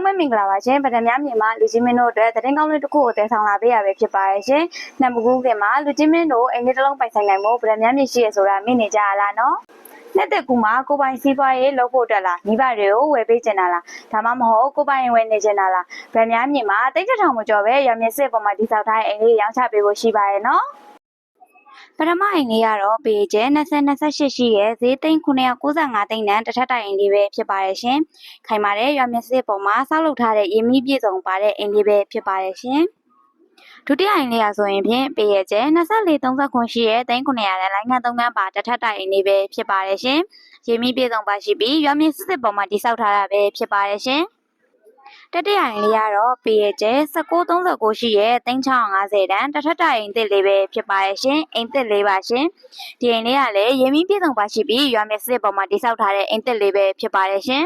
အားလုံးပဲမင်္ဂလာပါရှင်ဗဒံများမြန်မာလူကြီးမင်းတို့အတွက်သတင်းကောင်းလေးတစ်ခုကိုတင်ဆောင်လာပေးရပဲဖြစ်ပါရဲ့ရှင်။နှစ်မကူးခင်မှာလူကြီးမင်းတို့အိမ်လေးတစ်လုံးပိုင်ဆိုင်နိုင်မှုဗဒံများမြင်ရှိရဆိုတာမိနေကြရလားနော်။နှစ်သက်ကူမှာကိုပိုင်စီးပွားရေးလုပ်ဖို့တက်လားမိဘတွေကိုဝယ်ပေးချင်တာလားဒါမှမဟုတ်ကိုပိုင်ဝယ်နေချင်တာလားဗဒံများမြင်မှာတိတ်ထောင်မကျော်ပဲရမြင့်စစ်ပေါ်မှာဒီဆောက်ထားတဲ့အိမ်လေးရောင်းချပေးဖို့ရှိပါရဲ့နော်။ပထမအိမ်လေးကတော့ပေကျဲ2028ရှိရဲ့ဈေးသိန်း995သိန်းနဲ့တစ်ထပ်တိုင်အိမ်လေးပဲဖြစ်ပါတယ်ရှင်။ခိုင်မာတဲ့ရွာမြစစ်ပေါ်မှာဆောက်လုပ်ထားတဲ့ရင်းနှီးပြည့်စုံပါတဲ့အိမ်လေးပဲဖြစ်ပါတယ်ရှင်။ဒုတိယအိမ်လေးရဆိုရင်ဖြင့်ပေရကျဲ2439ရှိရဲ့သိန်း900နဲ့လိုင်းငန်း3ခန်းပါတစ်ထပ်တိုင်အိမ်လေးပဲဖြစ်ပါတယ်ရှင်။ရင်းနှီးပြည့်စုံပါရှိပြီးရွာမြစစ်ပေါ်မှာတိစောက်ထားတာပဲဖြစ်ပါတယ်ရှင်။တတိယအိမ်လေးကတော့ပေရကျဲ1939ရှိရဲ့သိန်း650တန်းတစ်ထပ်တိုင်အိမ်သစ်လေးပဲဖြစ်ပါရဲ့ရှင်အိမ်သစ်လေးပါရှင်ဒီအိမ်လေးကလည်းရင်းနှီးပြည့်စုံပါရှိပြီးရွာမြစစ်ပေါ်မှာတိစောက်ထားတဲ့အိမ်သစ်လေးပဲဖြစ်ပါရဲ့ရှင်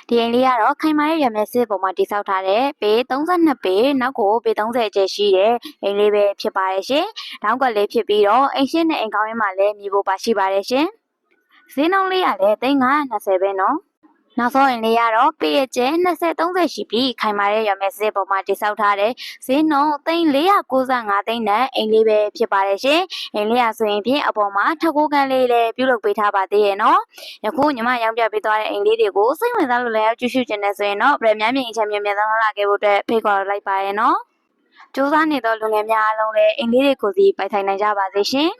ဒီအိမ်လေးကတော့ခိုင်မာရဲ့ရွာမြစစ်ပေါ်မှာတိစောက်ထားတဲ့ပေ32ပေနောက်ကိုပေ30ကျရှိတဲ့အိမ်လေးပဲဖြစ်ပါရဲ့ရှင်တောင်းကွက်လေးဖြစ်ပြီးတော့အိမ်ရှင်းနဲ့အိမ်ကောင်းရင်းမှာလည်းမြေပေါ်ပါရှိပါရဲ့ရှင်ဈေးနှုန်းလေးကလည်းသိန်း920ပဲနော်နောက်ဆုံးအိမ်လေးကတော့ပေရကျဲ20-30ရှိပြီးခိုင်မာတဲ့ရွာမဲစစ်ပေါ်မှာတိစောက်ထားတဲ့ဈေးနှုန်းသိန်း495သိန်းနဲ့အိမ်လေးပဲဖြစ်ပါတယ်ရှင်အိမ်လေးရဆိုရင်ဖြင့်အပေါ်မှာထပ်ကိုးကန်းလေးလည်းပြုလုပ်ပေးထားပါသေးရဲ့နော်ယခုညီမရောင်းပြပေးသွားတဲ့အိမ်လေးတွေကိုစိတ်ဝင်စားလို့လည်းကြည့်ရှုခြင်းနဲ့ဆိုရင်တော့ဗရမ်းများမြင်အချက်မျိုးများလာခဲ့ဖို့အတွက်ဖိတ်ခေါ်လိုက်ပါရဲ့နော်စူးစမ်းနေသောလူငယ်များအားလုံးလည်းအိမ်လေးတွေကိုစီပိုင်ဆိုင်နိုင်ကြပါစေရှင်